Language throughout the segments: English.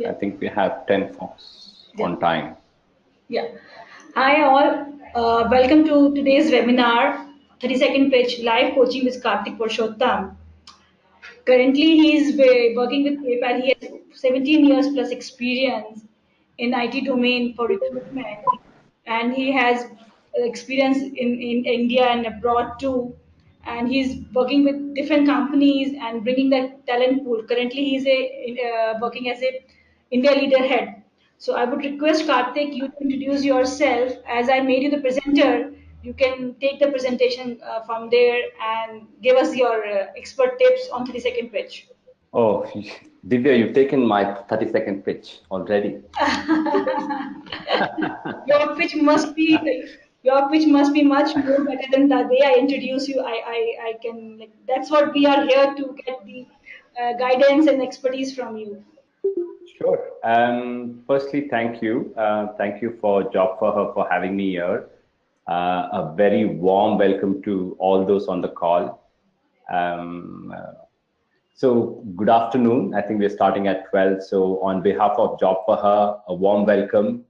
I think we have 10 folks on time. Yeah. Hi all. Welcome to today's webinar, 30-second pitch live coaching with Karthik Puroshatham. Currently, he is working with PayPal. He has 17 years plus experience in IT domain for recruitment, and he has experience in India and abroad too. And he's working with different companies and bringing that talent pool. Currently, he's working as a India leader head. So I would request Karthik you to introduce yourself. As I made you the presenter, you can take the presentation from there and give us your expert tips on 30-second pitch. Oh, Divya, you've taken my 30-second pitch already. Your pitch must be your pitch must be much more better than the way I introduce you. I can like, that's what we are here to get the guidance and expertise from you. Sure. Firstly, thank you. Thank you for JobsForHer for having me here. A very warm welcome to all those on the call. So good afternoon. I think we're starting at 12. So on behalf of JobsForHer, a warm welcome.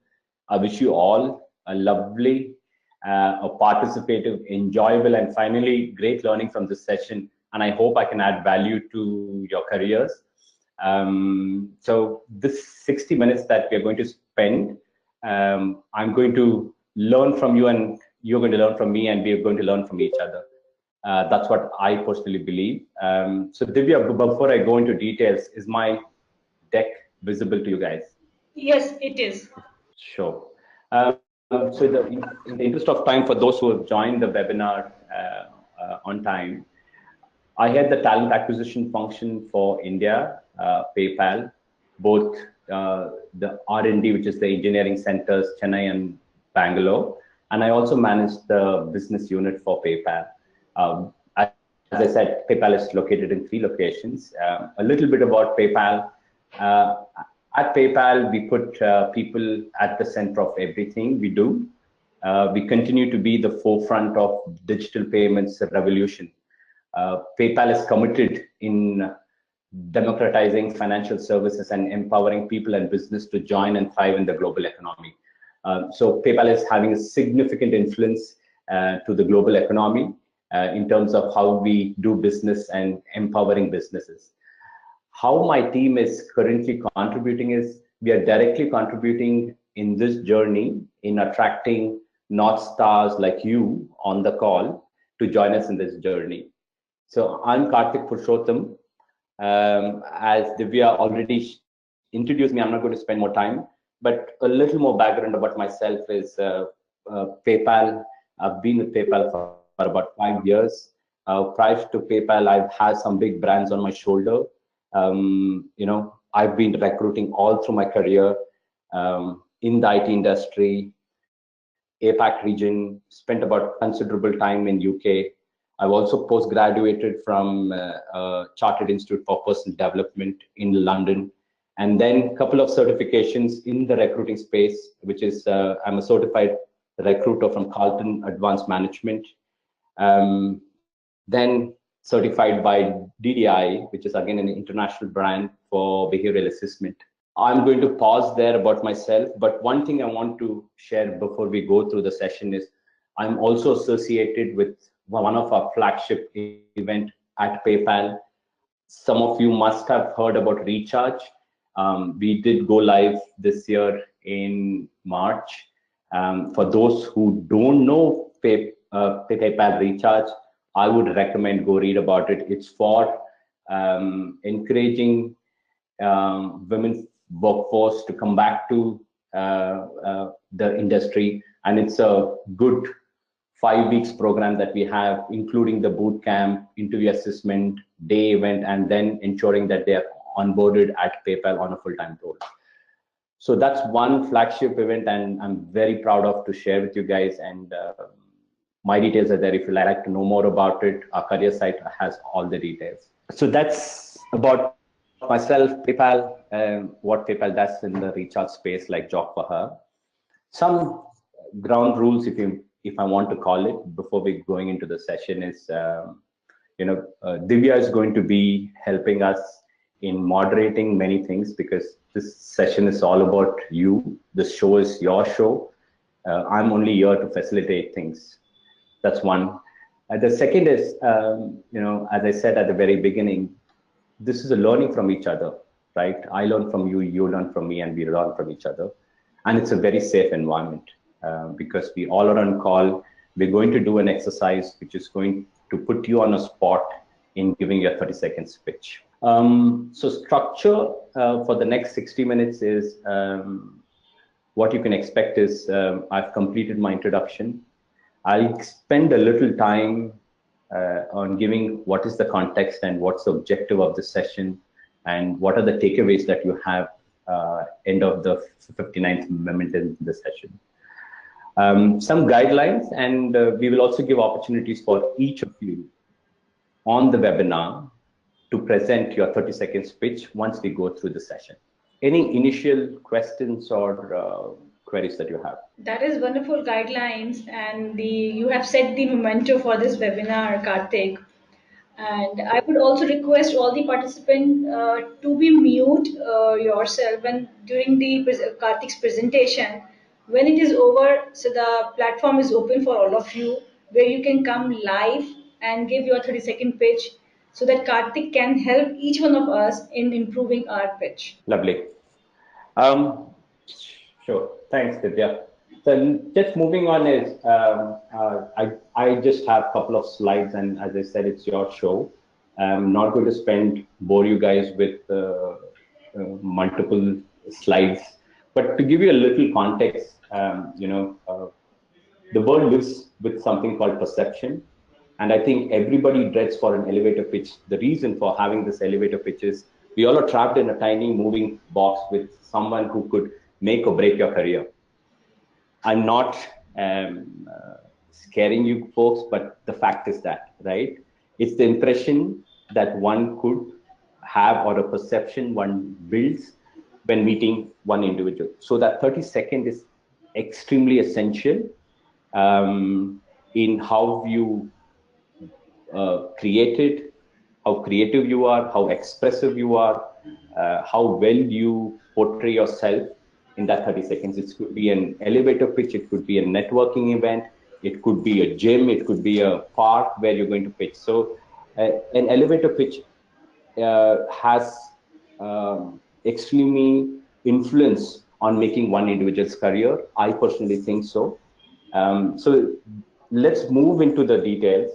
I wish you all a lovely, a participative, enjoyable, and finally great learning from this session. And I hope I can add value to your careers. So this 60 minutes that we're going to spend, I'm going to learn from you and you're going to learn from me and we're going to learn from each other. That's what I personally believe. So Divya, before I go into details, is my deck visible to you guys? Yes, it is. Sure. So in the interest of time, for those who have joined the webinar on time, I had the talent acquisition function for India, PayPal, both the R&D, which is the engineering centers, Chennai and Bangalore, and I also managed the business unit for PayPal. As I said, PayPal is located in 3 locations. A little bit about PayPal. At PayPal, we put people at the center of everything we do. We continue to be the forefront of digital payments revolution. PayPal is committed in democratizing financial services and empowering people and business to join and thrive in the global economy. So PayPal is having a significant influence to the global economy in terms of how we do business and empowering businesses. How my team is currently contributing is we are directly contributing in this journey in attracting North Stars like you on the call to join us in this journey. So I'm Karthik Puroshatham. As Divya already introduced me, I'm not going to spend more time, but a little more background about myself is PayPal. I've been with PayPal for about 5 years. Prior to PayPal, I've had some big brands on my shoulder. I've been recruiting all through my career in the IT industry, APAC region, spent about considerable time in UK. I've also post-graduated from Chartered Institute for Personal Development in London, and then a couple of certifications in the recruiting space, which is I'm a certified recruiter from Carlton Advanced Management, then certified by DDI, which is again an international brand for behavioral assessment. I'm going to pause there about myself, but one thing I want to share before we go through the session is I'm also associated with one of our flagship event at PayPal. Some of you must have heard about Recharge. We did go live this year in March. For those who don't know PayPal Recharge, I would recommend go read about it. It's for encouraging women's workforce to come back to the industry, and it's a good 5 weeks program that we have, including the boot camp, interview assessment, day event, and then ensuring that they are onboarded at PayPal on a full-time role. So that's one flagship event, and I'm very proud of to share with you guys. And my details are there if you like to know more about it. Our career site has all the details. So that's about myself, PayPal, what PayPal does in the recharge space, like JobsForHer. Some ground rules, if I want to call it, before we going into the session is, Divya is going to be helping us in moderating many things, because this session is all about you. This show is your show. I'm only here to facilitate things. That's one. The second is, as I said at the very beginning, this is a learning from each other, right? I learn from you, you learn from me, and we learn from each other. And it's a very safe environment because we all are on call. We're going to do an exercise which is going to put you on a spot in giving your 30-second speech. So structure for the next 60 minutes is what you can expect is I've completed my introduction. I'll spend a little time on giving what is the context and what's the objective of this session and what are the takeaways that you have end of the 59th minute in the session. Some guidelines, and we will also give opportunities for each of you on the webinar to present your 30-second speech once we go through the session. Any initial questions or queries that you have? That is wonderful guidelines, and you have set the memento for this webinar, Karthik. And I would also request all the participants to be mute yourself when during the Karthik's presentation. When it is over, so the platform is open for all of you, where you can come live and give your 30-second pitch, so that Karthik can help each one of us in improving our pitch. Lovely. Sure. Thanks, Divya. So just moving on is, I just have a couple of slides, and as I said, it's your show. I'm not going to bore you guys with multiple slides, but to give you a little context, the world lives with something called perception. And I think everybody dreads for an elevator pitch. The reason for having this elevator pitch is we all are trapped in a tiny moving box with someone who could make or break your career. I'm not scaring you folks, but the fact is that, right? It's the impression that one could have or a perception one builds when meeting one individual. So that 30 seconds is extremely essential in how you created, how creative you are, how expressive you are, how well you portray yourself in that 30 seconds. It could be an elevator pitch, it could be a networking event, it could be a gym, it could be a park where you're going to pitch. So an elevator pitch has extremely influence on making one individual's career. I personally think so. So let's move into the details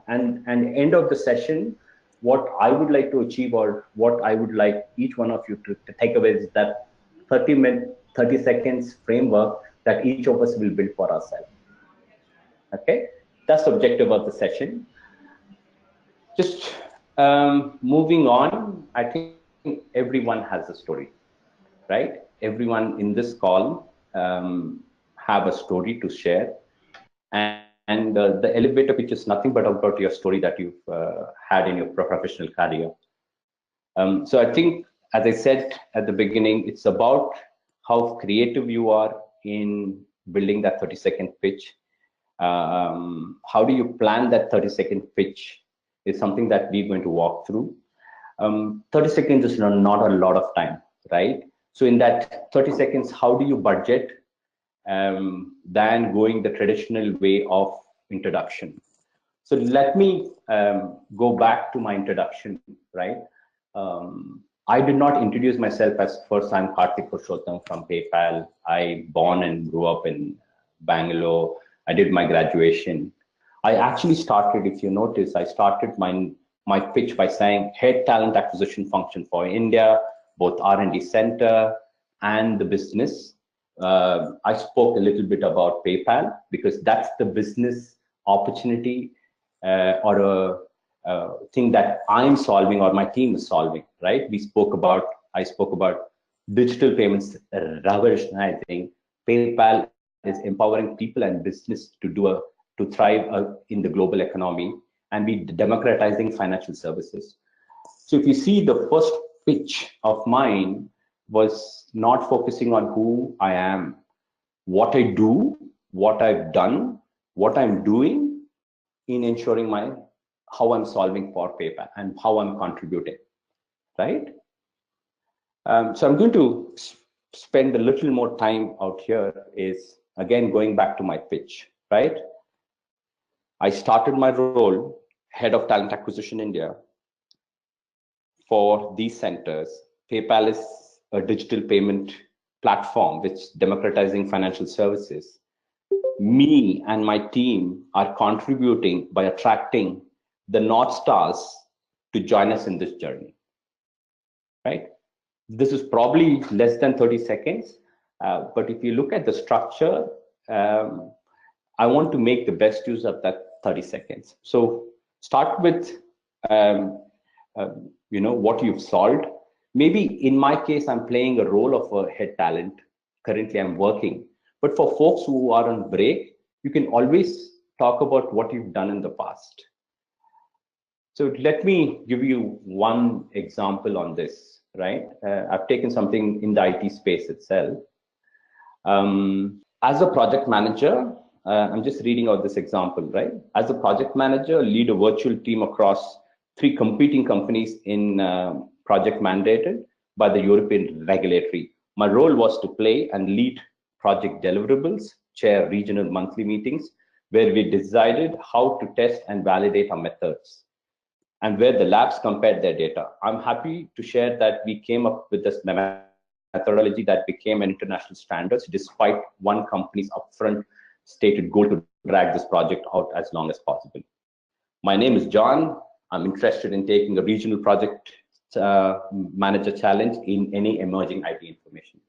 and end of the session. What I would like to achieve, or what I would like each one of you to take away, is that 30 seconds framework that each of us will build for ourselves. Okay, that's the objective of the session. Just moving on, I think everyone has a story, right? Everyone in this call have a story to share. And the elevator pitch is nothing but about your story that you've had in your professional career. So I think, as I said at the beginning, it's about how creative you are in building that 30-second pitch. How do you plan that 30-second pitch is something that we're going to walk through. 30 seconds is not a lot of time, right? So in that 30 seconds, how do you budget than going the traditional way of introduction? So let me go back to my introduction, right? I did not introduce myself as first. I'm Karthik Puroshatham from PayPal. I born and grew up in Bangalore. I did my graduation. I actually started, if you notice, I started my pitch by saying head talent acquisition function for India, both R&D center and the business. I spoke a little bit about PayPal because that's the business opportunity or a thing that I'm solving or my team is solving, right? I spoke about digital payments revolutionizing. PayPal is empowering people and business to thrive in the global economy, and we democratizing financial services. So if you see, the first pitch of mine was not focusing on who I am, what I do, what I've done, what I'm doing in ensuring how I'm solving for PayPal and how I'm contributing, right? So I'm going to spend a little more time out here is, again, going back to my pitch, right? I started my role, Head of Talent Acquisition India, for these centers. PayPal is a digital payment platform which democratizing financial services. Me and my team are contributing by attracting the North Stars to join us in this journey, right? This is probably less than 30 seconds, but if you look at the structure, I want to make the best use of that 30 seconds. So start with, what you've solved. Maybe in my case, I'm playing a role of a head talent. Currently, I'm working. But for folks who are on break, you can always talk about what you've done in the past. So let me give you one example on this, right? I've taken something in the IT space itself. As a project manager, I'm just reading out this example, right? As a project manager, lead a virtual team across 3 competing companies in project mandated by the European regulatory. My role was to play and lead project deliverables, chair regional monthly meetings, where we decided how to test and validate our methods, and where the labs compared their data. I'm happy to share that we came up with this methodology that became an international standard, despite one company's upfront stated goal to drag this project out as long as possible. My name is John. I'm interested in taking a regional project manager challenge in any emerging IT information,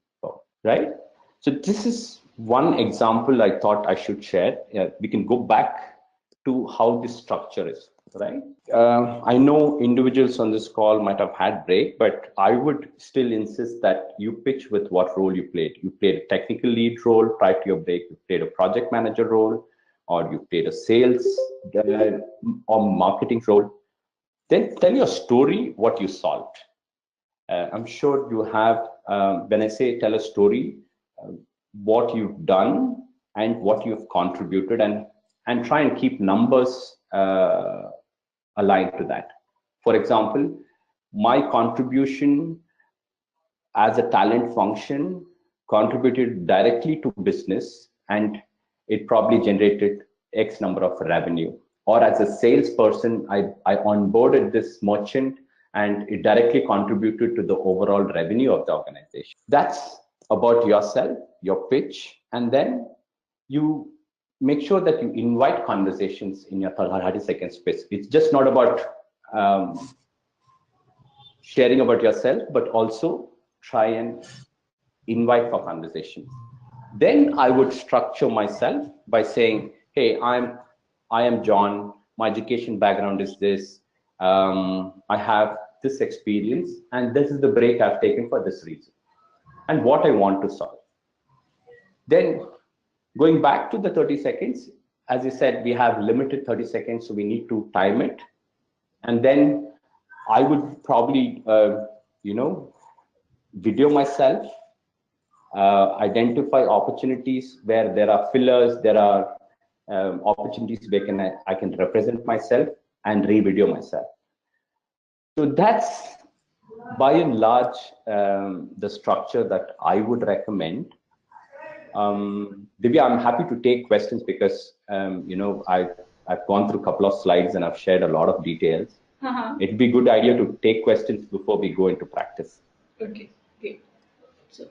right? So this is one example I thought I should share. We can go back to how this structure is, right? I know individuals on this call might have had break, but I would still insist that you pitch with what role you played. You played a technical lead role prior to your break, you played a project manager role, or you played a sales or marketing role. Then tell your story, what you solved. I'm sure you have, when I say tell a story, what you've done and what you've contributed, and try and keep numbers aligned to that. For example, my contribution as a talent function contributed directly to business, and it probably generated X number of revenue. Or as a salesperson, I onboarded this merchant and it directly contributed to the overall revenue of the organization. That's about yourself, your pitch, and then you make sure that you invite conversations in your 30-second space. It's just not about sharing about yourself, but also try and invite for conversation. Then I would structure myself by saying, hey, I am John, my education background is this, I have this experience, and this is the break I've taken for this reason, and what I want to solve. Then going back to the 30 seconds, as I said, we have limited 30 seconds, so we need to time it. And then I would probably, video myself, identify opportunities where there are fillers, there are opportunities where I can represent myself and re-video myself. So that's by and large the structure that I would recommend. Divya, I'm happy to take questions because I've gone through a couple of slides and I've shared a lot of details. It'd be a good idea to take questions before we go into practice. Okay, great. So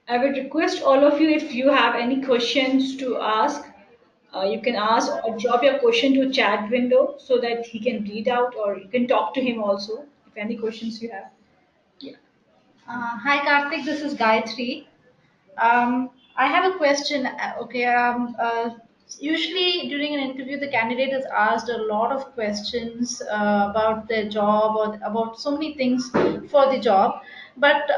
I would request all of you, if you have any questions to ask, you can ask or drop your question to chat window so that he can read out, or you can talk to him also if any questions you have. Yeah. Hi Karthik, this is Gayatri. I have a question. Okay. Usually during an interview, the candidate is asked a lot of questions about their job or about so many things for the job. But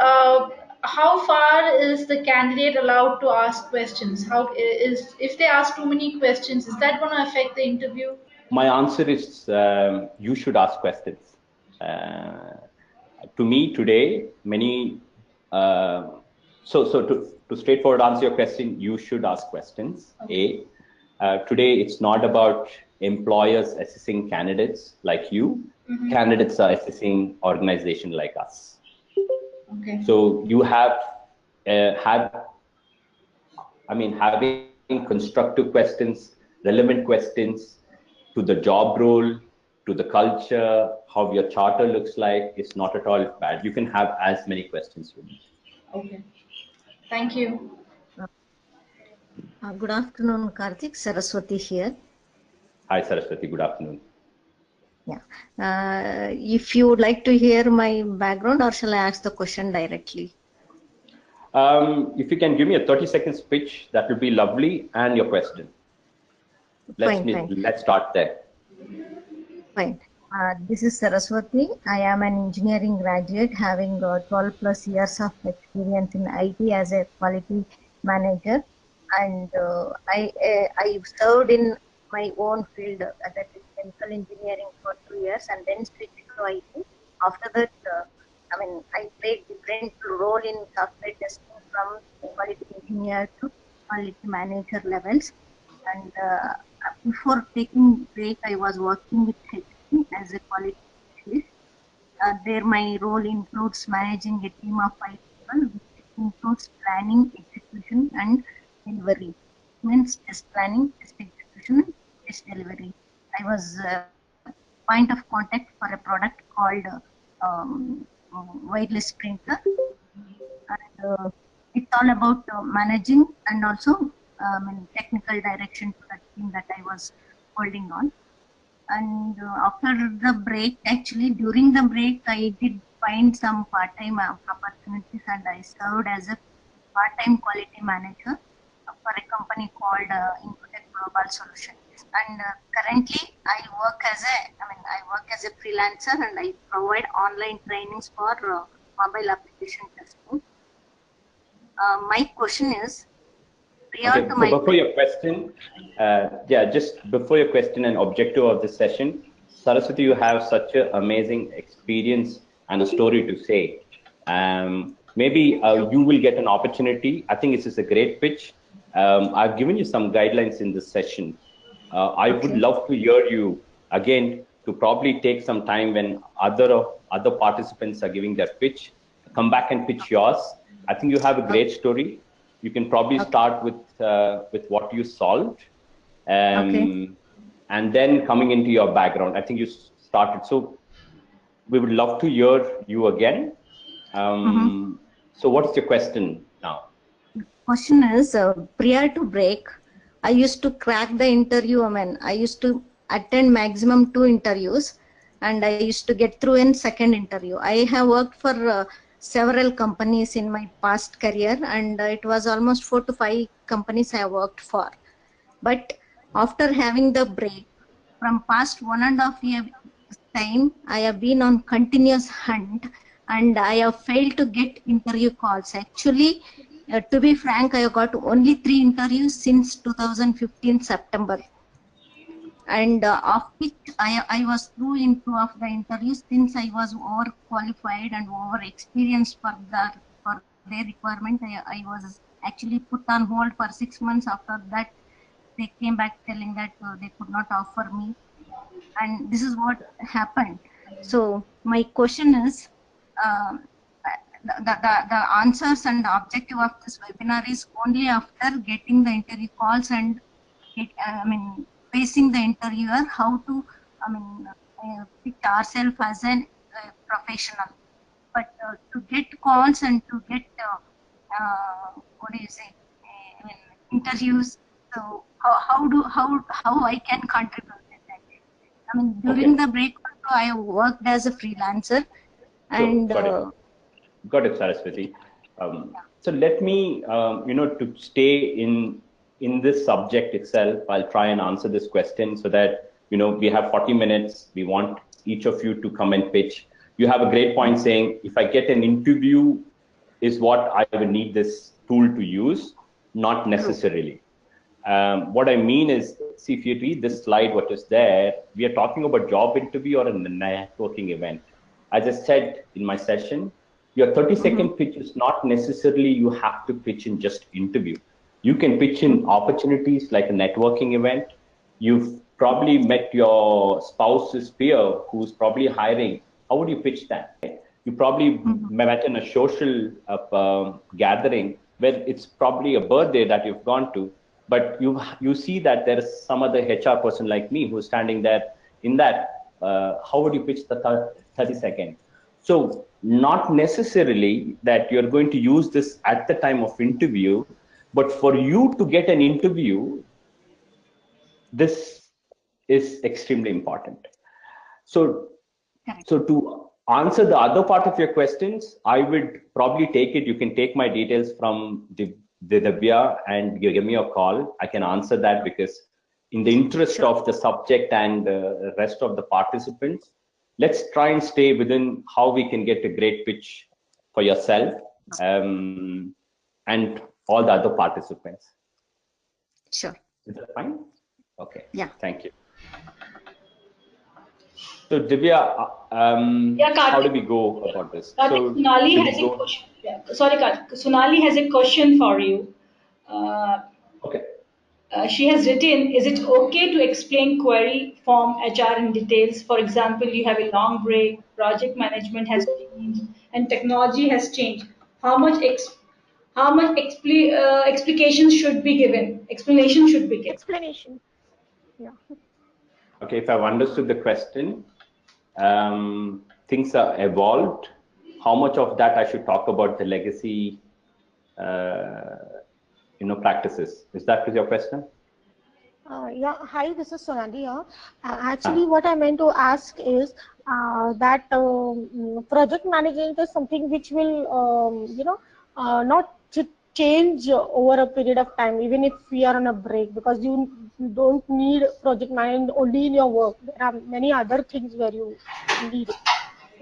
how far is the candidate allowed to ask questions? How is, if they ask too many questions, is that going to affect the interview? My answer is you should ask questions. To me today, many to straightforward answer your question, you should ask questions. Okay. Today it's not about employers assessing candidates like you. Candidates are assessing organizations like us. Okay. So you have having constructive questions, relevant questions to the job role, to the culture, how your charter looks like is not at all bad. You can have as many questions you need. Okay. Thank you. Good afternoon, Karthik. Saraswati here. Hi, Saraswati. Good afternoon. Yeah. If you would like to hear my background, or shall I ask the question directly? If you can give me a 30 seconds pitch, that would be lovely, and your question. Let's start there. Fine. This is Saraswati. I am an engineering graduate having 12 plus years of experience in IT as a quality manager, and I served in my own field, that is chemical engineering, for 2 years, and then switched to IT. After that, I played different role in software testing from quality engineer to quality manager levels. And before taking break, I was working with HP as a quality specialist. There, my role includes managing a team of 5 people, which includes planning, execution, and delivery. Means test planning, test execution, test delivery. I was point of contact for a product called um, wireless printer, and it's all about managing and also technical direction to the team that I was holding on. And after the break, actually during the break, I did find some part-time opportunities, and I served as a part-time quality manager for a company called Infotech Global Solutions. And currently, I work as a freelancer, and I provide online trainings for mobile application testing. My question is, Okay, so before your question, just before your question and objective of this session, Saraswati, you have such an amazing experience and a story to say. Maybe you will get an opportunity. I think this is a great pitch. I've given you some guidelines in this session. I would love to hear you again to probably take some time when other participants are giving their pitch. Come back and pitch yours. I think you have a great story. You can probably start with what you solved, and then coming into your background. I think you started. So we would love to hear you again. So what is your question now? Question is, prior to break, I used to crack the interview. I used to attend maximum 2 interviews, and I used to get through in second interview. I have worked for several companies in my past career, and it was almost 4 to 5 companies I worked for. But after having the break, from past 1.5 years time, I have been on continuous hunt, and I have failed to get interview calls. Actually, to be frank, I have got only 3 interviews since 2015 September. And of which I was through in 2 of the interviews, since I was overqualified and over experienced for their requirement. I was actually put on hold for 6 months. After that, they came back telling that they could not offer me, and this is what happened. So my question is, um, the answers and the objective of this webinar is only after getting the interview calls and facing the interviewer, how to pitch ourselves as a professional. But to get calls and to get what do you say, interviews. So how I can contribute in that? During the break, I worked as a freelancer, and got it, Saraswati. So let me, to stay in this subject itself, I'll try and answer this question so that, we have 40 minutes. We want each of you to come and pitch. You have a great point saying, if I get an interview, is what I will need this tool to use, not necessarily. What I mean is, see, if you read this slide, what is there, we are talking about job interview or a networking event. As I said in my session, your 30-second pitch is not necessarily you have to pitch in just interview. You can pitch in opportunities like a networking event. You've probably met your spouse's peer who's probably hiring. How would you pitch that? You probably met in a social gathering where it's probably a birthday that you've gone to, but you see that there is some other HR person like me who's standing there in that. How would you pitch the 30 second? So not necessarily that you're going to use this at the time of interview, but for you to get an interview, this is extremely important. So, so to answer the other part of your questions, I would probably take it. You can take my details from the Divya and give me a call. I can answer that because in the interest of the subject and the rest of the participants, let's try and stay within how we can get a great pitch for yourself and all the other participants. Sure. Is that fine? Okay. Yeah. Thank you. So Divya, how do we go about this? So Sonali has a question. Yeah. Sorry, Karthik. Sonali has a question for you. Okay. She has written, is it okay to explain query form HR in details? For example, you have a long break, project management has changed, and technology has changed. How much explication should be given? Explanation should be given. Explanation. Yeah. Okay, if I've understood the question, things are evolved. How much of that I should talk about the legacy, practices? Is that your question? Yeah. Hi, this is Sonali here. Actually, what I meant to ask is that project management is something which will, not change over a period of time, even if we are on a break, because you don't need project management only in your work. There are many other things where you need it,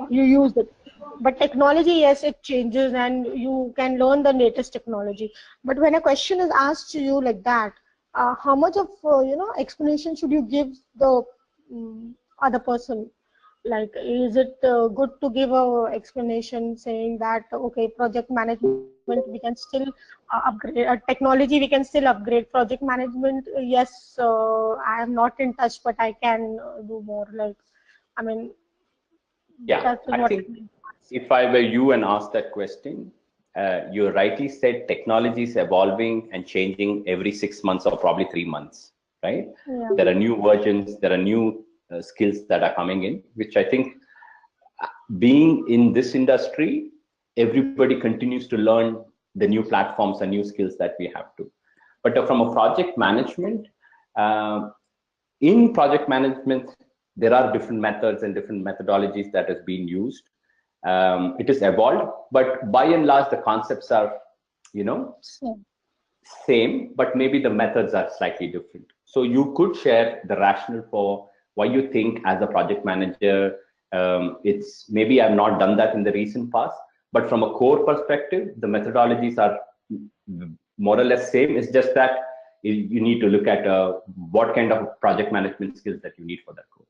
you use it. But technology, yes, it changes and you can learn the latest technology. But when a question is asked to you like that, how much of explanation should you give the other person? Like, is it good to give a explanation saying that okay, project management we can still upgrade, technology we can still upgrade, project management, yes, I am not in touch, but I can do more. Like, I mean, Yeah, that is I what think if I were you and asked that question, you rightly said technology is evolving and changing every 6 months or probably 3 months, right? Yeah. There are new versions, there are new skills that are coming in, which I think being in this industry, everybody continues to learn the new platforms and new skills that we have to. But from a project management, in project management, there are different methods and different methodologies that has been used. It is evolved, but by and large, the concepts are, same, but maybe the methods are slightly different. So you could share the rationale for why you think as a project manager, it's maybe I've not done that in the recent past, but from a core perspective, the methodologies are more or less same. It's just that you need to look at what kind of project management skills that you need for that core.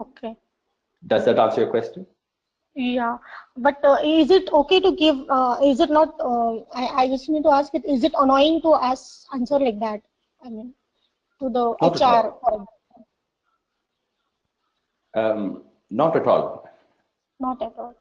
Okay. Does that answer your question? Yeah, but is it okay to give? Is it not? I just need to ask it. Is it annoying to ask answer like that? I mean, to the Not at HR. Not at all. Not at all.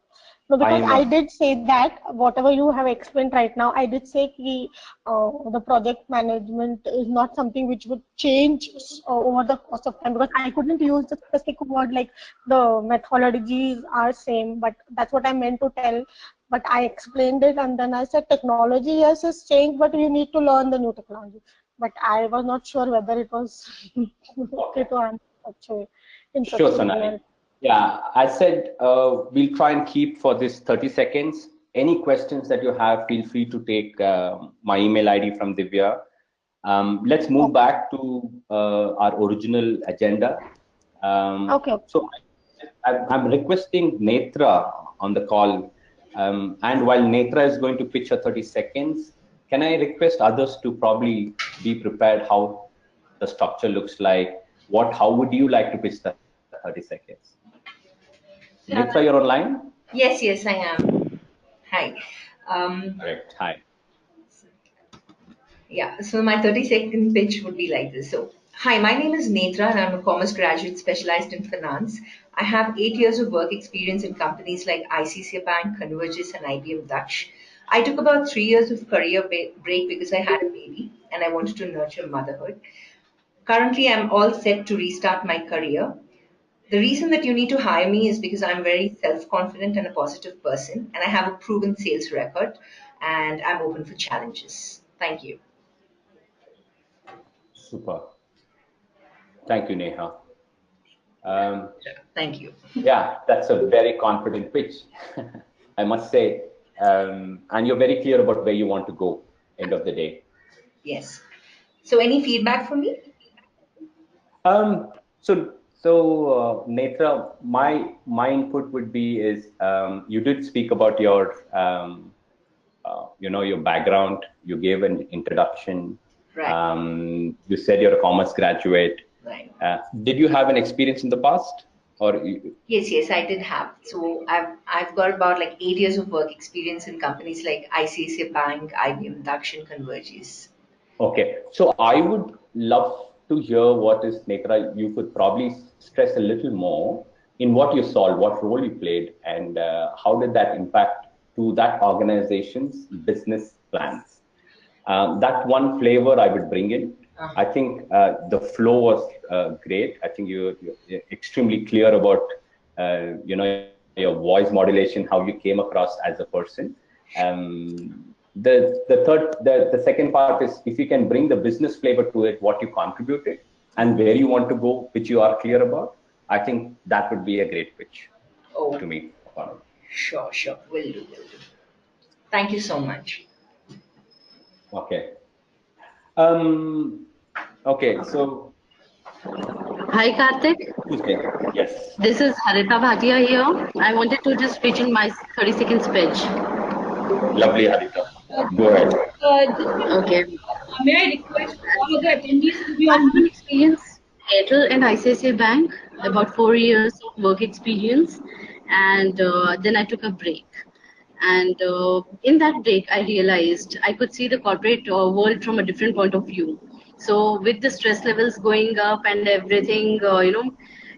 No, because I did say that whatever you have explained right now, I did say the project management is not something which would change over the course of time, because I couldn't use the specific word like the methodologies are same, but that's what I meant to tell. But I explained it and then I said technology, yes, has changed, but you need to learn the new technology. But I was not sure whether it was okay to answer in such Sure, a Sonali. manner. Yeah, I said we'll try and keep for this 30 seconds. Any questions that you have, feel free to take my email ID from Divya. Let's move back to our original agenda. Okay. So I'm requesting Netra on the call. And while Netra is going to pitch her 30 seconds, can I request others to probably be prepared how the structure looks like? How would you like to pitch the 30 seconds? Netra, you're online? Yes, I am. Hi. Correct. Hi. Yeah, so my 30-second pitch would be like this. So, Hi, my name is Netra and I'm a commerce graduate specialized in finance. I have 8 years of work experience in companies like ICICI Bank, Convergys, and IBM Dutch. I took about 3 years of career break because I had a baby and I wanted to nurture motherhood. Currently, I'm all set to restart my career. The reason that you need to hire me is because I'm very self confident and a positive person, and I have a proven sales record, and I'm open for challenges. Thank you. Super. Thank you, Neha. Thank you. Yeah, that's a very confident pitch, I must say. And you're very clear about where you want to go, end of the day. Yes. So, any feedback for me? So Netra, my input would be is you did speak about your your background. You gave an introduction. Right. You said you're a commerce graduate. Right. Did you have an experience in the past, or Yes, I did have. So I've got about like 8 years of work experience in companies like ICICI Bank, IBM, Dutch, and Convergys. Okay, so I would love to hear what is Netra. You could probably stress a little more in what you solved, what role you played, and how did that impact to that organization's business plans. That one flavor I would bring in. I think the flow was great. I think you're extremely clear about your voice modulation, how you came across as a person. The second part is if you can bring the business flavor to it, what you contributed and where you want to go, which you are clear about. I think that would be a great pitch to me. Sure. Will do. Thank you so much. Okay. Okay, so Hi Karthik, yes. this is Harita Bhatia here. I wanted to just pitch in my 30 seconds speech. Lovely, Harita. Go ahead. Okay. May I request all other attendees to be I on have an mute? experience Airtel and ICICI Bank, about 4 years of work experience, and then I took a break. And in that break, I realized I could see the corporate world from a different point of view. So with the stress levels going up and everything,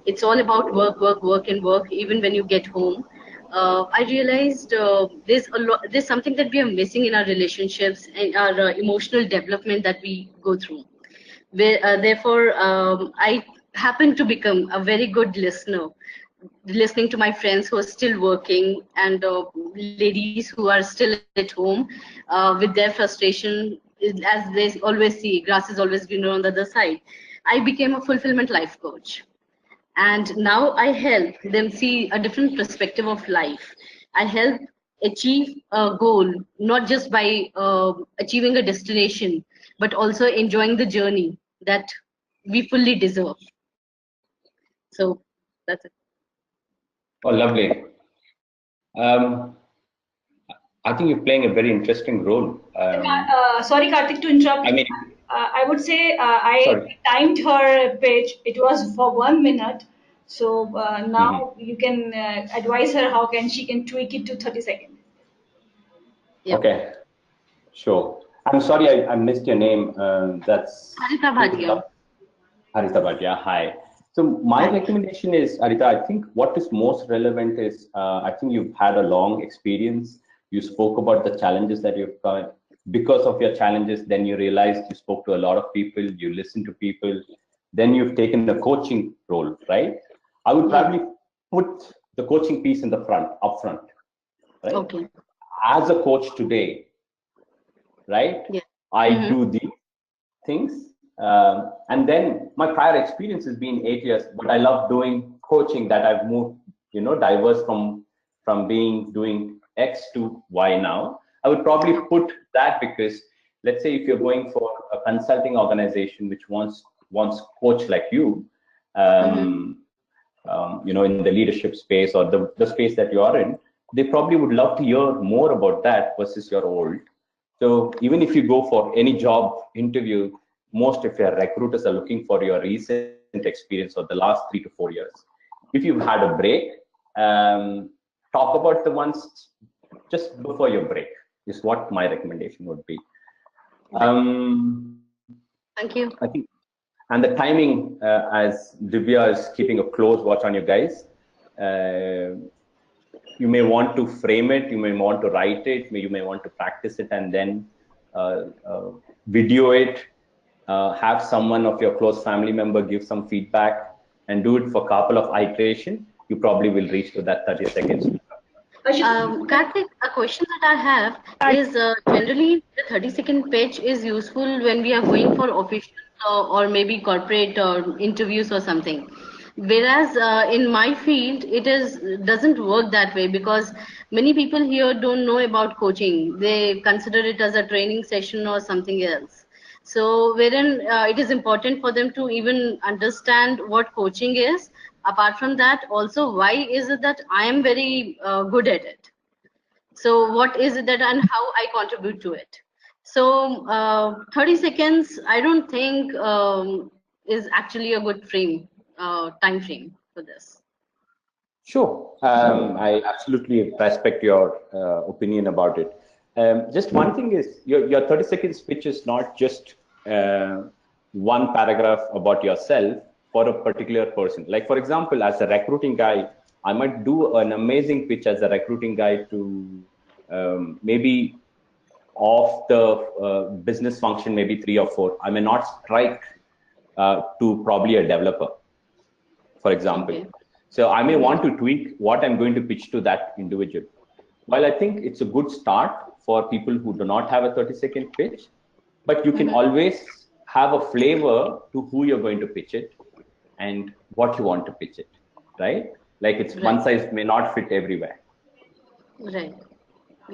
it's all about work, and work. Even when you get home, I realized there's something that we are missing in our relationships and our emotional development that we go through. Therefore, I happen to become a very good listener, listening to my friends who are still working and ladies who are still at home with their frustration. As they always see, grass is always greener on the other side. I became a fulfillment life coach. And now I help them see a different perspective of life. I help achieve a goal, not just by achieving a destination, but also enjoying the journey that we fully deserve. So that's it. Oh, lovely. Um, I think you're playing a very interesting role. Sorry, Karthik, to interrupt. I mean, I would say I sorry. timed her pitch. It was for 1 minute. So Mhm. now you can advise her how can she can tweak it to 30 seconds. Yeah. Okay, sure. I'm sorry I missed your name. That's Harita pretty Bhatia. tough. Harita Bhatia, hi. So my Hi. recommendation is, Harita, I think what is most relevant is, I think you've had a long experience. You spoke about the challenges that you've got. Because of your challenges, then you realized you spoke to a lot of people, you listened to people, then you've taken the coaching role, right? I would Yeah. probably put the coaching piece in the up front, right? Okay. As a coach today, right? Yeah. I do these things. And then my prior experience has been 8 years, but I love doing coaching that I've moved, diverse from being doing X to Y now. I would probably put that because let's say if you're going for a consulting organization which wants coach like you, in the leadership space or the space that you are in, they probably would love to hear more about that versus your old. So even if you go for any job interview, most of your recruiters are looking for your recent experience of the last 3 to 4 years. If you've had a break, talk about the ones just before your break is what my recommendation would be. Thank you. I think And the timing, as Divya is keeping a close watch on you guys, you may want to frame it, you may want to write it, you may want to practice it, and then video it, have someone of your close family member give some feedback, and do it for a couple of iteration. You probably will reach to that 30 seconds. Karthik, a question that I have is generally the 30-second pitch is useful when we are going for official or maybe corporate interviews or something. Whereas in my field, it doesn't work that way because many people here don't know about coaching. They consider it as a training session or something else. So wherein it is important for them to even understand what coaching is. Apart from that, also, why is it that I am very good at it? So what is it that and how I contribute to it? So 30 seconds, I don't think is actually a good time frame for this. Sure. I absolutely respect your opinion about it. Just one thing is your 30 seconds pitch is not just one paragraph about yourself for a particular person. Like, for example, as a recruiting guy, I might do an amazing pitch as a recruiting guy to maybe of the business function, maybe 3 or 4. I may not strike to probably a developer, for example. Okay. So I may want to tweak what I'm going to pitch to that individual. While I think it's a good start for people who do not have a 30-second pitch, but you can always have a flavor to who you're going to pitch it and what you want to pitch it, right? Like it's one size may not fit everywhere. Right.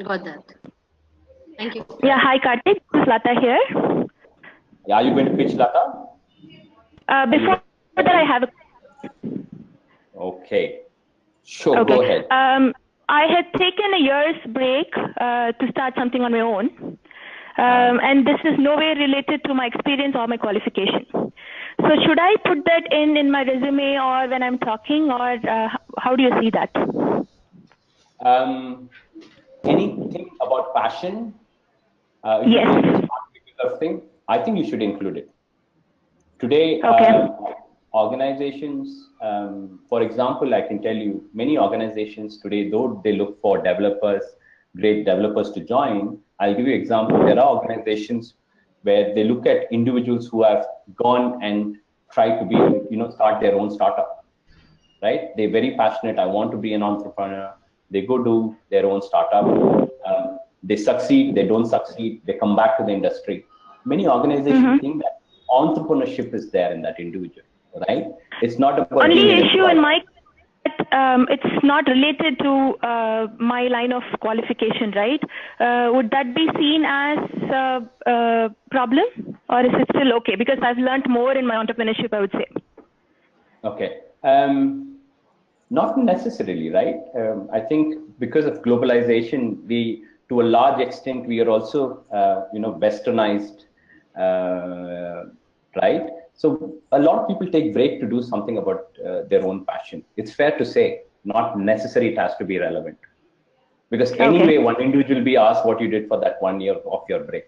Got that. Thank you. Yeah, hi Karthik, this is Lata here. Yeah, are you going to pitch, Lata? Before that, I have a... Okay. Sure, okay. Go ahead. I had taken a year's break to start something on my own. And this is nowhere related to my experience or my qualification. So should I put that in my resume or when I'm talking, or how do you see that? Anything about passion? Yes. Thing, I think you should include it. Today, organizations, for example, I can tell you, many organizations today, though they look for developers, great developers to join, I'll give you an example. There are organizations where they look at individuals who have gone and tried to be, start their own startup, right? They're very passionate. I want to be an entrepreneur. They go do their own startup. They succeed, they don't succeed, they come back to the industry. Many organizations think that entrepreneurship is there in that individual, right? It's not about only issue in my it's not related to my line of qualification, right? Would that be seen as a problem, or is it still okay? Because I've learned more in my entrepreneurship, I would say. Okay. Not necessarily, right? I think because of globalization, to a large extent, we are also, westernized, right? So a lot of people take break to do something about their own passion. It's fair to say, not necessarily it has to be relevant. Because anyway, one individual will be asked what you did for that 1 year of your break.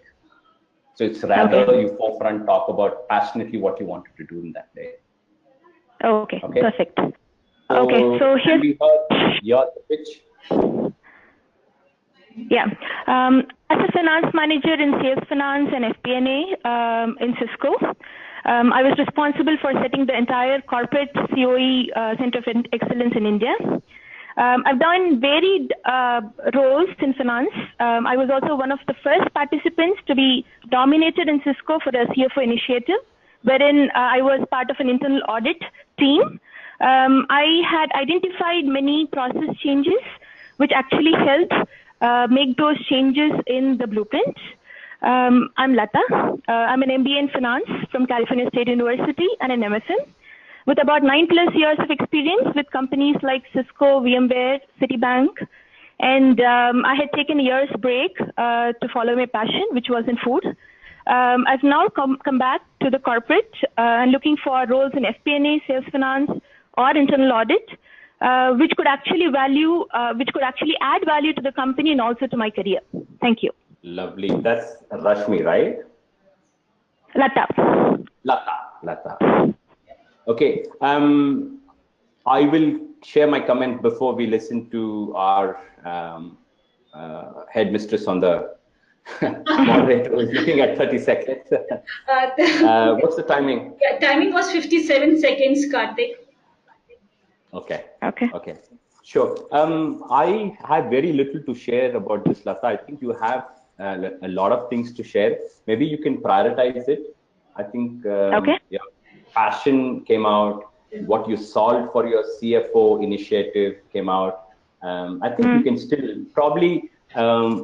So it's rather you forefront talk about passionately what you wanted to do in that day. Okay. Perfect. So, so here's... We heard your pitch. Yeah. As a finance manager in sales finance and FP&A in Cisco, I was responsible for setting the entire corporate COE Center of Excellence in India. I've done varied roles in finance. I was also one of the first participants to be nominated in Cisco for a CFO initiative, wherein I was part of an internal audit team. I had identified many process changes which actually helped make those changes in the blueprint. I'm Lata. I'm an MBA in finance from California State University and an MFM with about 9+ years of experience with companies like Cisco, VMware, Citibank. And I had taken a year's break to follow my passion, which was in food. I've now come back to the corporate and looking for roles in FP&A, sales finance, or internal audit, which could actually add value to the company and also to my career. Thank you. Lovely. That's Rashmi, right? Lata. Lata. Lata. Okay. I will share my comment before we listen to our headmistress on the moderator who is looking at 30 seconds. What's the timing? Yeah, timing was 57 seconds, Karthik. Okay. Okay. Okay. Sure. I have very little to share about this, Lata. I think you have a lot of things to share. Maybe you can prioritize it. I think yeah, passion came out. What you solved for your CFO initiative came out. I think you can still probably,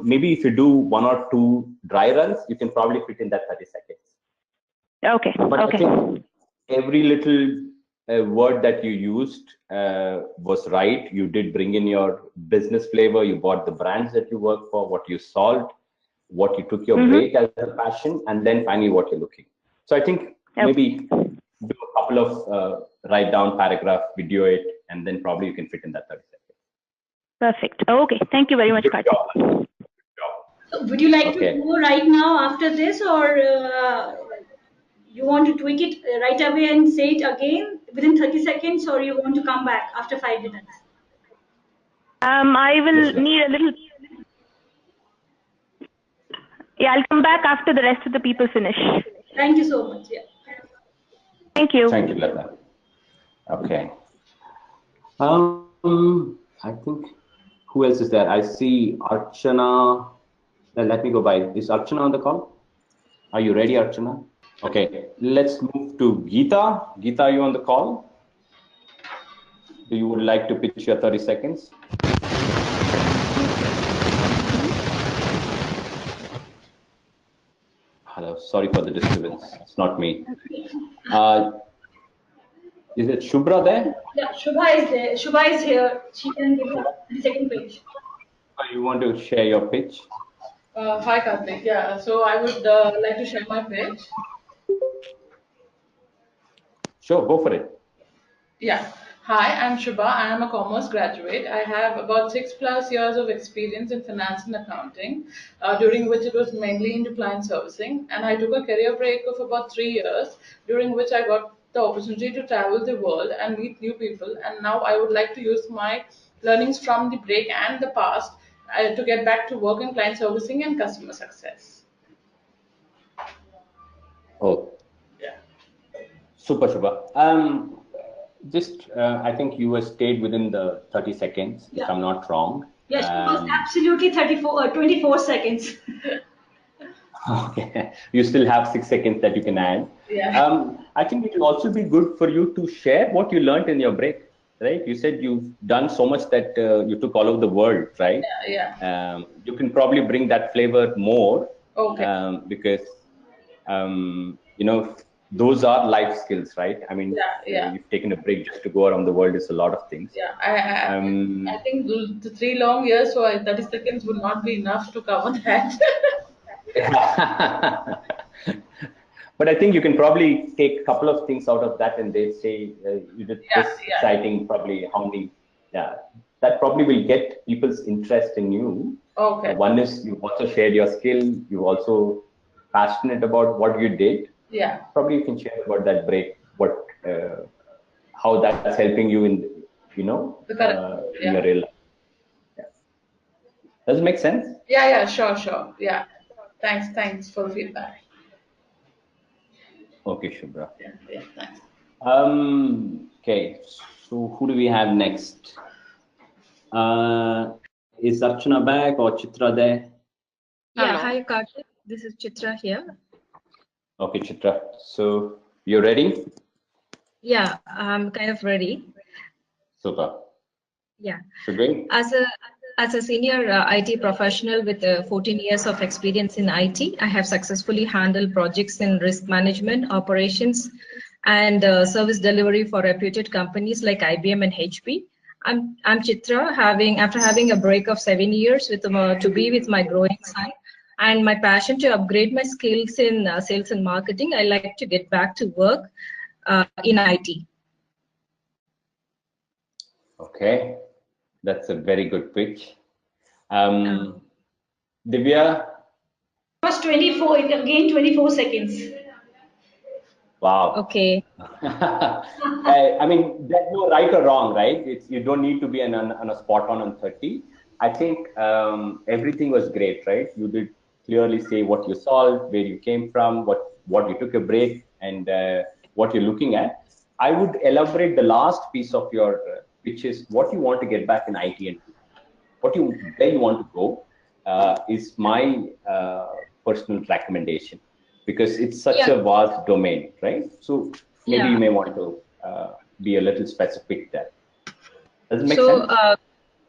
maybe if you do 1 or 2 dry runs, you can probably fit in that 30 seconds. Okay. But Okay. I think every little word that you used was right. You did bring in your business flavor. You bought the brands that you work for, what you solved, what you took your break as a passion, and then finally what you're looking. So I think maybe do a couple of write down paragraph, video it, and then probably you can fit in that 30 seconds. Perfect. Okay. Thank you very much, Good Karthik. job. Good job. So would you like to go right now after this, or you want to tweak it right away and say it again within 30 seconds, or you want to come back after 5 minutes? I will need a little. Yeah, I'll come back after the rest of the people finish. Thank you so much. Yeah. Thank you. Thank you, Lata. Okay. I think, who else is there? I see Archana. Let me go by. Is Archana on the call? Are you ready, Archana? Okay. Let's move to Geeta. Geeta, are you on the call? Do you would like to pitch your 30 seconds? Hello. Sorry for the disturbance. It's not me. Is it Shubhra there? Yeah, Shubha is there. Shubha is here. She can give us the second page. You want to share your pitch? Hi, Karthik. Yeah, so I would like to share my pitch. Sure, go for it. Yeah. Hi, I'm Shubha. I am a commerce graduate. I have about 6+ years of experience in finance and accounting, during which it was mainly into client servicing. And I took a career break of about 3 years, during which I got the opportunity to travel the world and meet new people. And now I would like to use my learnings from the break and the past to get back to work in client servicing and customer success. Oh, Yeah. super, Shubha. I think you were stayed within the 30 seconds, if I'm not wrong. Yes, it was absolutely 24 seconds. Okay, you still have 6 seconds that you can add. Yeah. I think it will also be good for you to share what you learned in your break, right? You said you've done so much that you took all over the world, right? Yeah. You can probably bring that flavor more. Okay. Because you know, those are life skills, right? I mean, Yeah. you've taken a break just to go around the world. It's a lot of things. Yeah, I think the 3 long years, so 30 seconds would not be enough to cover that. But I think you can probably take a couple of things out of that, and they say you did this exciting. Probably how many? Yeah, that probably will get people's interest in you. Okay. One is you also shared your skill. You also passionate about what you did. Yeah. Probably you can share about that break. What, how that's helping you in, in your real life. Yeah. Does it make sense? Yeah, sure. Yeah. Thanks for the feedback. Okay, Shubhra. Yeah, thanks. Okay, so who do we have next? Is Archana back or Chitra there? Yeah, hi Karthik. This is Chitra here. Okay, Chitra. So you're ready? Yeah, I'm kind of ready. Super. Yeah. So great. As a senior IT professional with 14 years of experience in IT, I have successfully handled projects in risk management, operations, and service delivery for reputed companies like IBM and HP. I'm Chitra, after having a break of 7 years to be with my growing son, and my passion to upgrade my skills in sales and marketing. I like to get back to work in IT. Okay, that's a very good pitch. Divya? It was 24 seconds. Wow. Okay. I mean, there's no right or wrong, right? You don't need to be on a spot on 30. I think everything was great, right? You did clearly say what you solved, where you came from, what you took a break, and what you're looking at. I would elaborate the last piece of your which is what you want to get back in IT and where you want to go is my personal recommendation, because it's such Yeah. a vast domain, right? So maybe you Yeah. may want to be a little specific there. Does it make So, sense?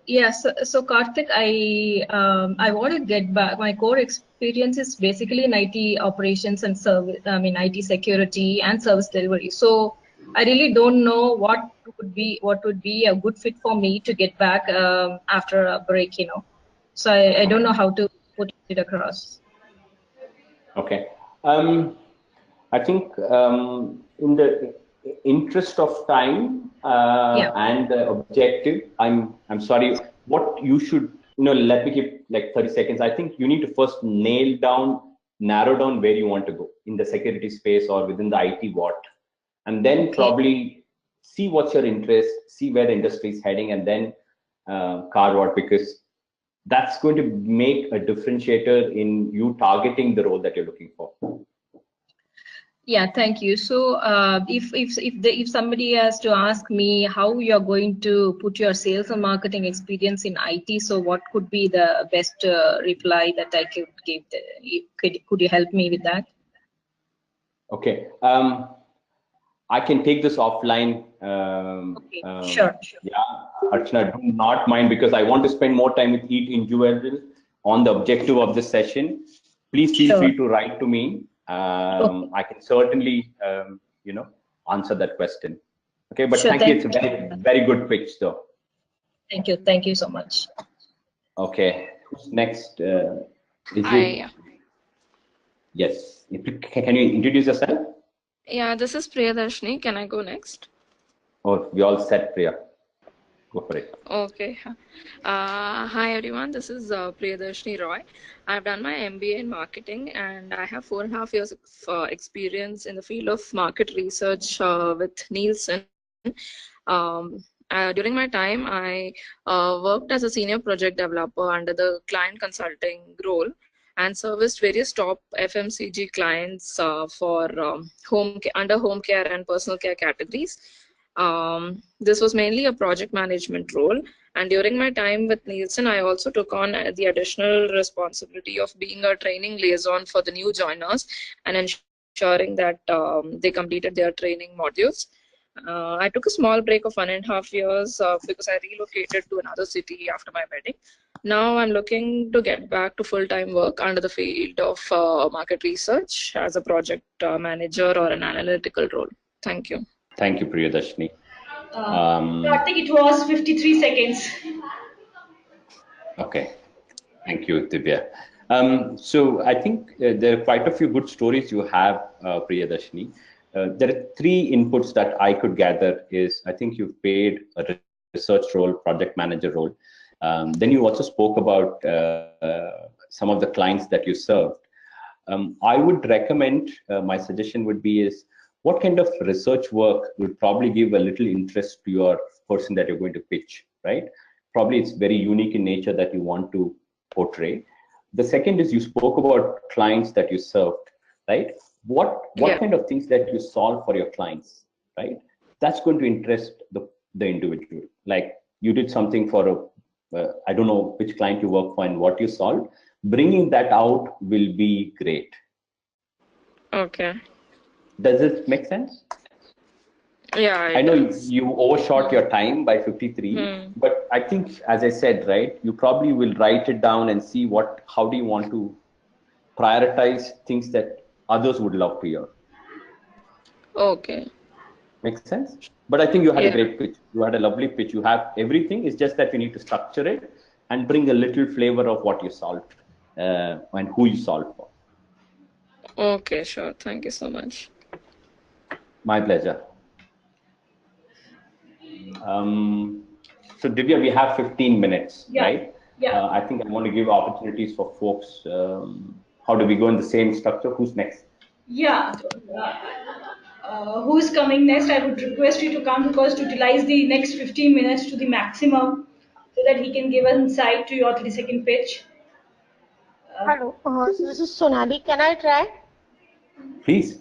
yes. So Karthik, I want to get back. My core experience is basically in IT operations and service. I mean, IT security and service delivery. So I really don't know what would be a good fit for me to get back after a break. So I don't know how to put it across. Okay. I think in the interest of time Yeah. and the objective, I'm sorry. What you should, let me give like 30 seconds. I think you need to first narrow down where you want to go in the security space or within the IT what, and then Okay. probably see what's your interest, see where the industry is heading, and then carve out, because that's going to make a differentiator in you targeting the role that you're looking for. Yeah, thank you. So, if somebody has to ask me how you're going to put your sales and marketing experience in IT, so what could be the best reply that I could give? Could you help me with that? Okay. I can take this offline. Okay, sure. Yeah, Archana, do not mind, because I want to spend more time with each individual on the objective of this session. Please feel free to write to me. I can certainly, answer that question. Okay, but Sure, thank you. It's a very, very good pitch, though. Thank you. Thank you so much. Okay, who's next? Is Hi. it? Yes. Can you introduce yourself? Yeah, this is Priyadarshini. Can I go next? Oh, we all set, Priya. Go for it. Okay. Hi everyone. This is Priyadarshini Roy. I've done my MBA in marketing and I have 4.5 years of experience in the field of market research with Nielsen. During my time, I worked as a senior project developer under the client consulting role and serviced various top FMCG clients for under home care and personal care categories. This was mainly a project management role. And during my time with Nielsen, I also took on the additional responsibility of being a training liaison for the new joiners and ensuring that they completed their training modules. I took a small break of 1.5 years because I relocated to another city after my wedding. Now I'm looking to get back to full-time work under the field of market research as a project manager or an analytical role. Thank you. Thank you, Priyadarshini. I think it was 53 seconds. Okay. Thank you, Divya. So I think there are quite a few good stories you have, Priyadarshini. There are three inputs that I could gather is I think you've played a research role, project manager role. Then you also spoke about some of the clients that you served. I would recommend, my suggestion would be is what kind of research work would probably give a little interest to your person that you're going to pitch, right? Probably it's very unique in nature that you want to portray. The second is you spoke about clients that you served, right? What kind of things that you solve for your clients, right? That's going to interest the individual. Like you did something for I don't know which client you work for and what you solved. Bringing that out will be great. Okay. Does it make sense? Yeah, I know you overshot your time by 53, but I think, as I said, right, you probably will write it down and see how do you want to prioritize things that others would love to hear. Okay. Makes sense? But I think you had a great pitch. You had a lovely pitch. You have everything. It's just that you need to structure it and bring a little flavor of what you solved and who you solved for. Okay, sure. Thank you so much. My pleasure. So Divya, we have 15 minutes, right? Yeah. I think I want to give opportunities for folks. How do we go in the same structure? Who's next? Yeah. who is coming next, I would request you to come because to utilize the next 15 minutes to the maximum so that he can give an insight to your 30-second pitch. Hello, so this is Sonali. Can I try? Please.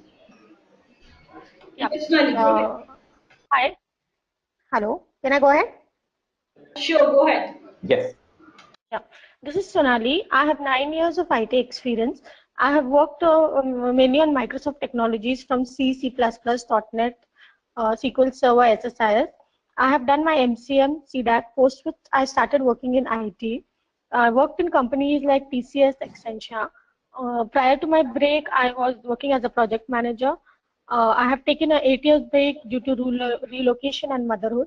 Yeah. Yes, Sonali, go ahead. Hi. Hello. Can I go ahead? Sure, go ahead. Yes. Yeah. This is Sonali. I have 9 years of IT experience. I have worked mainly on Microsoft technologies from C, C++, .NET, SQL Server, SSIS. I have done my MCM, CDAC, post which I started working in IT. I worked in companies like TCS, Accenture. Prior to my break, I was working as a project manager. I have taken an 8 years break due to relocation and motherhood.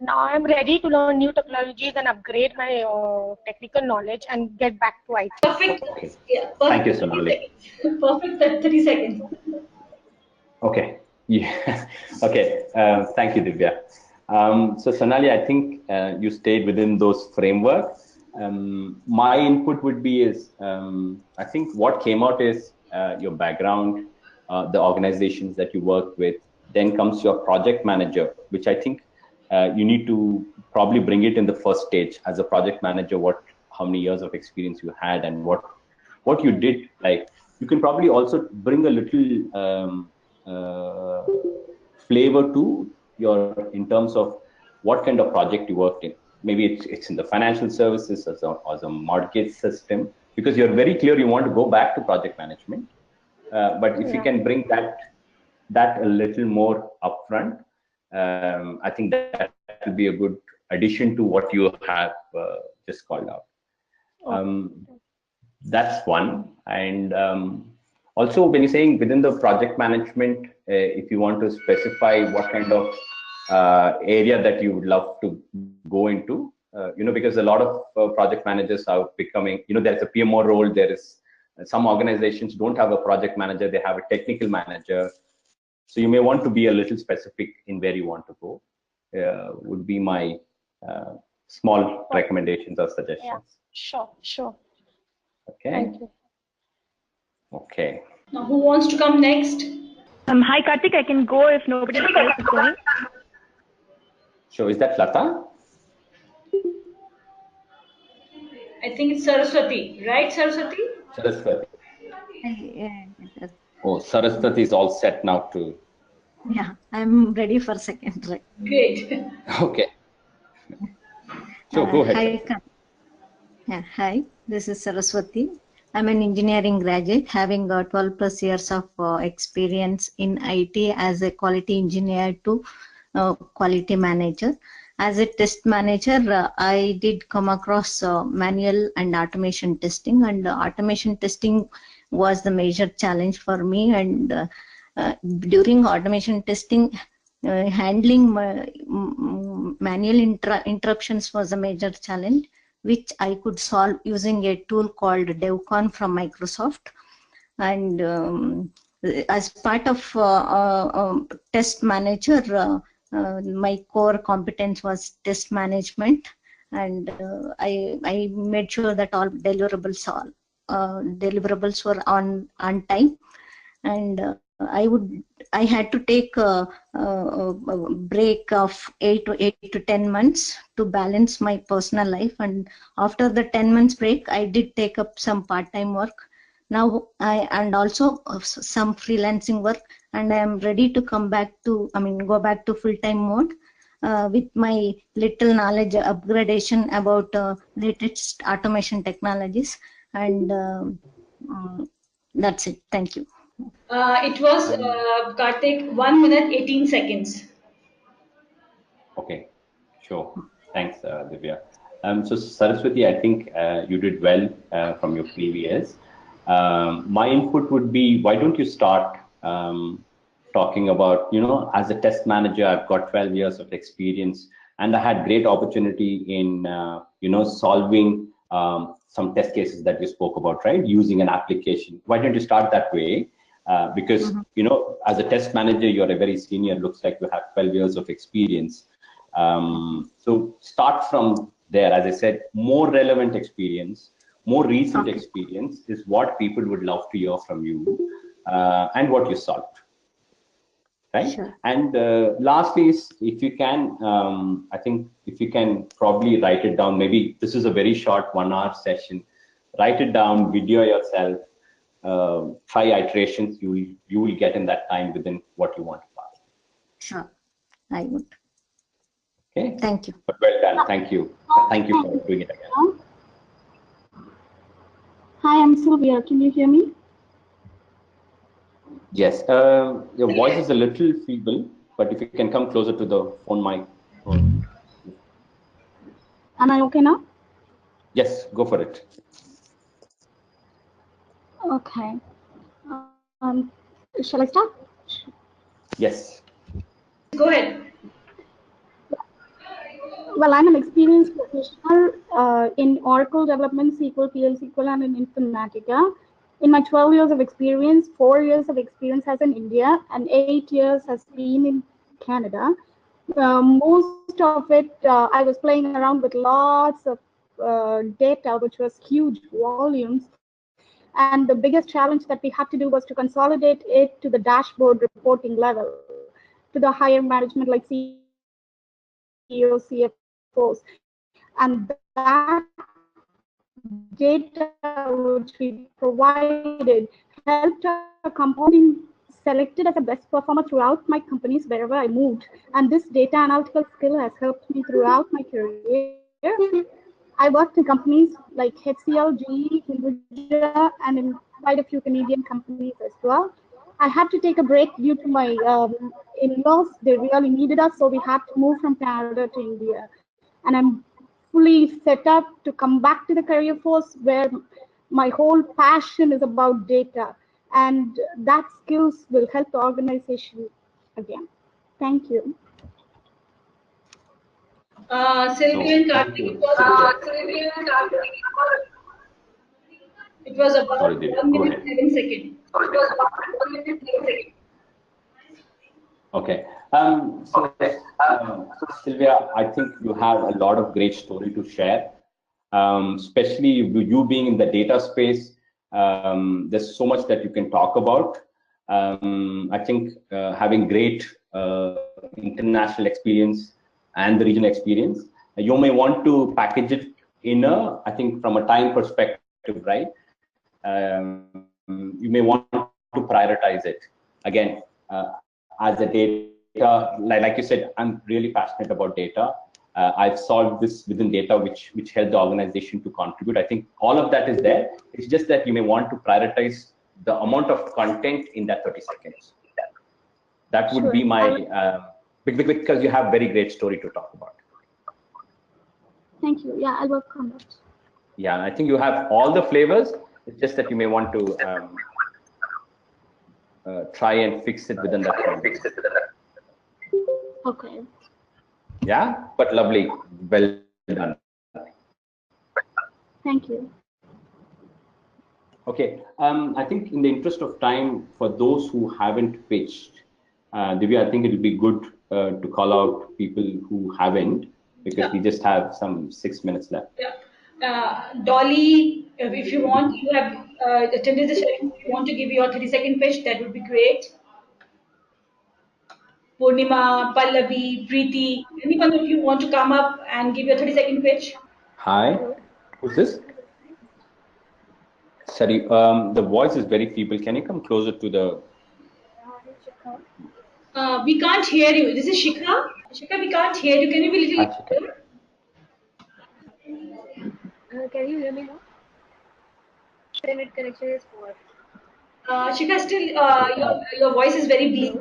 Now I am ready to learn new technologies and upgrade my technical knowledge and get back to IT. Perfect. Okay. Yeah, Thank you, perfect. Sonali. Perfect. 30 seconds. Okay. Yeah. Okay. Thank you, Divya. So Sonali, I think you stayed within those frameworks. My input would be is I think what came out is your background, the organizations that you work with. Then comes your project manager, which I think you need to probably bring it in the first stage as a project manager. How many years of experience you had, and what you did. Like you can probably also bring a little flavor to your in terms of what kind of project you worked in. Maybe it's in the financial services as a mortgage system, because you're very clear you want to go back to project management. But if you can bring that a little more upfront, I think that will be a good addition to what you have just called out. That's one. And also, when you're saying within the project management, if you want to specify what kind of area that you would love to go into, because a lot of project managers are becoming, there's a PMO role. There is some organizations don't have a project manager; they have a technical manager. So you may want to be a little specific in where you want to go. Would be my small recommendations or suggestions. Yeah, sure. Okay. Thank you. Okay. Now, who wants to come next? Hi, Karthik. I can go if nobody else is going. So is that Lata? I think it's Saraswati, right, Saraswati? Saraswati. Yeah, Oh, Saraswati is all set now too. yeah, I'm ready for second try. Great. Okay. So go ahead. Hi, this is Saraswati. I'm an engineering graduate having 12 plus years of experience in IT as a quality engineer to quality manager. As a test manager, I did come across manual and automation testing, and automation testing was the major challenge for me. And during automation testing, handling manual interruptions was a major challenge, which I could solve using a tool called DevCon from Microsoft. And as part of test manager, my core competence was test management, and I made sure that all deliverables were on time. And I had to take a break of 8 to 10 months to balance my personal life. And after the 10 months break, I did take up some part-time work. Now and also some freelancing work, and I am ready to go back to full-time mode with my little knowledge upgradation about latest automation technologies. And that's it. Thank you. It was Karthik, 1 minute 18 seconds. Okay, sure. Thanks, Divya. So Saraswati, I think you did well from your previous. My input would be, why don't you start talking about, as a test manager, I've got 12 years of experience, and I had great opportunity in, solving some test cases that you spoke about, right? Using an application. Why don't you start that way? Because, as a test manager, you're a very senior, looks like you have 12 years of experience. So start from there. As I said, more relevant experience, more recent experience is what people would love to hear from you, and what you solved. right? Sure. And lastly, is if you can, I think if you can probably write it down, maybe this is a very short 1 hour session, write it down, video yourself, 5 iterations you will get in that time within what you want to pass. Sure, I would. Okay. Thank you. But well done. Thank you. Thank you for doing it again. Hi, I'm Sylvia. Can you hear me? Yes. Your voice is a little feeble, but if you can come closer to the phone mic. Am I okay now? Yes, go for it. Okay. Shall I start? Yes. Go ahead. Well, I'm an experienced professional in Oracle development, SQL, PL SQL, and in Informatica. In my 12 years of experience, 4 years of experience has in India, and 8 years has been in Canada. Most of it, I was playing around with lots of data, which was huge volumes. And the biggest challenge that we had to do was to consolidate it to the dashboard reporting level, to the higher management like CEOs, CFOs. And that data which we provided helped our compounding selected as a best performer throughout my companies wherever I moved. And this data analytical skill has helped me throughout my career. I worked in companies like HCL, GE, Hinduja, and in quite a few Canadian companies as well. I had to take a break due to my in-laws. They really needed us, so we had to move from Canada to India. And I'm fully set up to come back to the career force where my whole passion is about data. And that skills will help the organization again. Thank you. Sylvia and Karthik, it was about Sorry, 1 go minute, ahead. 7 seconds. Okay. Sylvia, I think you have a lot of great story to share, especially you being in the data space. There's so much that you can talk about. I think having great international experience and the regional experience, you may want to package it in I think from a time perspective, right? You may want to prioritize it. Again, as a data, like you said, I'm really passionate about data. I've solved this within data, which helped the organization to contribute. I think all of that is there. It's just that you may want to prioritize the amount of content in that 30 seconds. That would be my, because you have very great story to talk about. Thank you. Yeah, I'll work on that. Yeah, I think you have all the flavors. It's just that you may want to try and fix it within that time. Okay. Yeah, but lovely. Well done. Thank you. Okay. I think in the interest of time, for those who haven't pitched, Divya, I think it will be good to call out people who haven't, because we just have some 6 minutes left. Yeah. Dolly, if you want, you have attended the session. If you want to give your 30-second pitch, that would be great. Purnima, Pallavi, Preeti, anyone of you want to come up and give your 30-second pitch? Hi, who's this? Sorry, the voice is very feeble. Can you come closer to the... We can't hear you. This is Shikha. Shikha, we can't hear you. Can you be a little louder? Can you hear me now? Internet connection is poor. Shikha, still your voice is very bleak.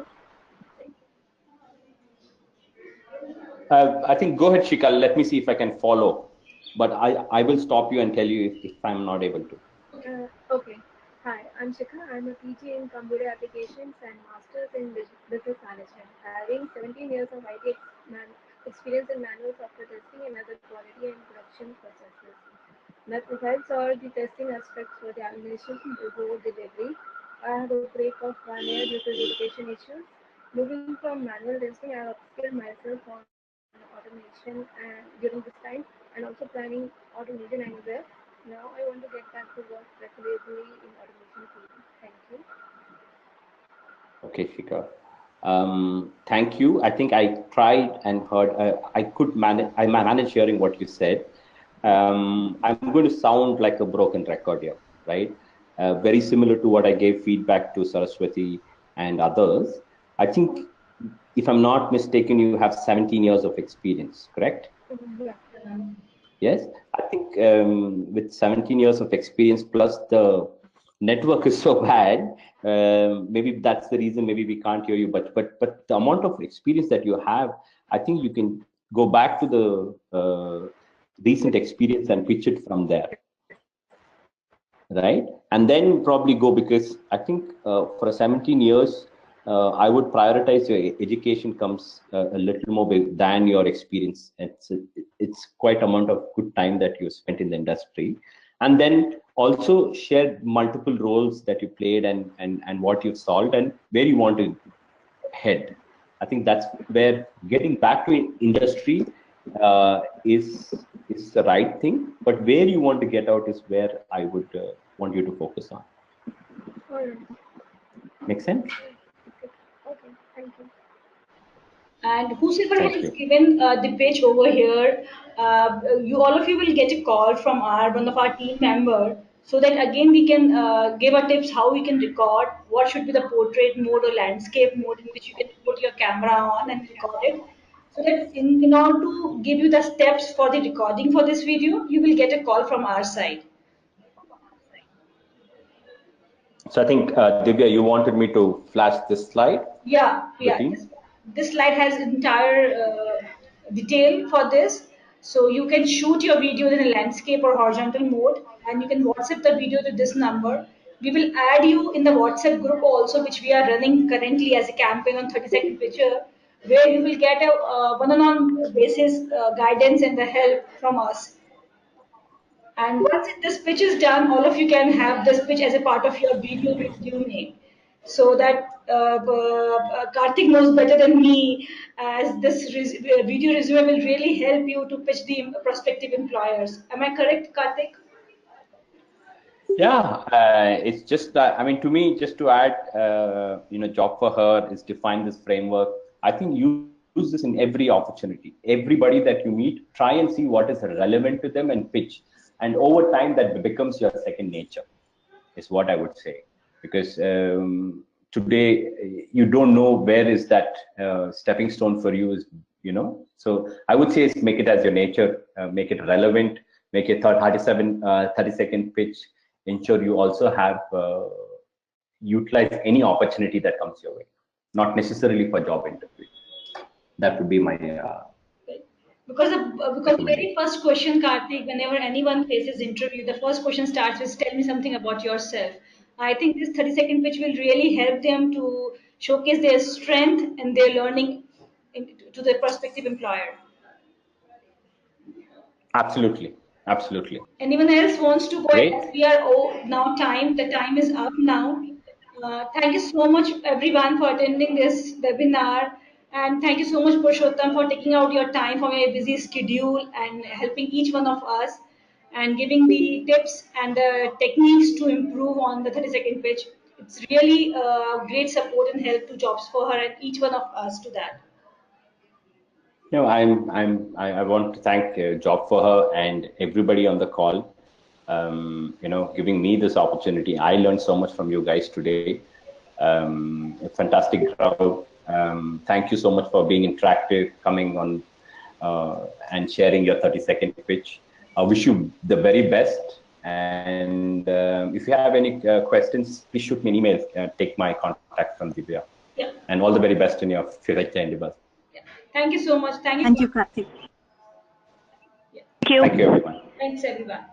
I think go ahead, Shikha. Let me see if I can follow. But I will stop you and tell you if I'm not able to. Okay. Hi, I'm Shikha. I'm a PG in Computer Applications and Masters in Business Management, having 17 years of IT experience in manual software testing and other quality and production processes. My profile solved the testing aspects for the organization before delivery. I had a break of 1 year due to relocation issues. Moving from manual testing, I have upskilled myself on automation during this time, and also planning automation anywhere. Now I want to get back to work preferably in automation field. Thank you. Okay, Shikha. Thank you. I think I tried and heard. I managed hearing what you said. I'm going to sound like a broken record here, right? Very similar to what I gave feedback to Saraswati and others. I think, if I'm not mistaken, you have 17 years of experience, correct? Yeah. Yes. I think with 17 years of experience plus the network is so bad, maybe that's the reason maybe we can't hear you, but the amount of experience that you have, I think you can go back to the recent experience and pitch it from there, right? And then probably go, because I think for 17 years, I would prioritize your education comes a little more big than your experience. It's quite amount of good time that you spent in the industry, and then also share multiple roles that you played and what you've solved and where you want to head. I think that's where getting back to industry is the right thing, but where you want to get out is where I would want you to focus on. All right. Make sense? Okay. Thank you. And whosoever Thank has you. given the pitch over here, all of you will get a call from one of our team member, so that again we can give our tips how we can record, what should be the portrait mode or landscape mode in which you can put your camera on and record it. So that in order to give you the steps for the recording for this video, you will get a call from our side. So I think, Divya, you wanted me to flash this slide? Yeah. The team? This slide has entire detail for this. So you can shoot your video in a landscape or horizontal mode, and you can WhatsApp the video to this number. We will add you in the WhatsApp group also, which we are running currently as a campaign on 30-second picture, where you will get a one-on-one basis guidance and the help from us. And once this pitch is done, all of you can have this pitch as a part of your video resume. So that Karthik knows better than me, as this video resume will really help you to pitch the prospective employers. Am I correct, Karthik? Yeah, it's just that, I mean, to me, just to add, Job for Her is define this framework. I think use this in every opportunity. Everybody that you meet, try and see what is relevant to them and pitch. And over time, that becomes your second nature, is what I would say. Because today, you don't know where is that stepping stone for you is, So I would say make it as your nature, make it relevant, make it 30-second pitch. Ensure you also have utilize any opportunity that comes your way, not necessarily for job interview. That would be my Because the very first question, Karthik, whenever anyone faces interview, the first question starts with tell me something about yourself. I think this 30-second pitch will really help them to showcase their strength and their learning to their prospective employer. Absolutely. Anyone else wants to go? Great. As we are now the time is up now. Thank you so much everyone for attending this webinar, and thank you so much Purushottam for taking out your time from your busy schedule and helping each one of us and giving the tips and the techniques to improve on the 30-second pitch. It's really great support and help to Jobs for Her and each one of us to that. I want to thank Job for Her and everybody on the call. Giving me this opportunity. I learned so much from you guys today. A fantastic crowd. Thank you so much for being interactive, coming on and sharing your 30-second pitch. I wish you the very best. And if you have any questions, please shoot me an email. Take my contact from Divya. Yeah. And all the very best in your future endeavors. Yeah. Thank you so much. Thank you, Karthik. Yeah. Thank you. Thank you, everyone. Thanks, everyone.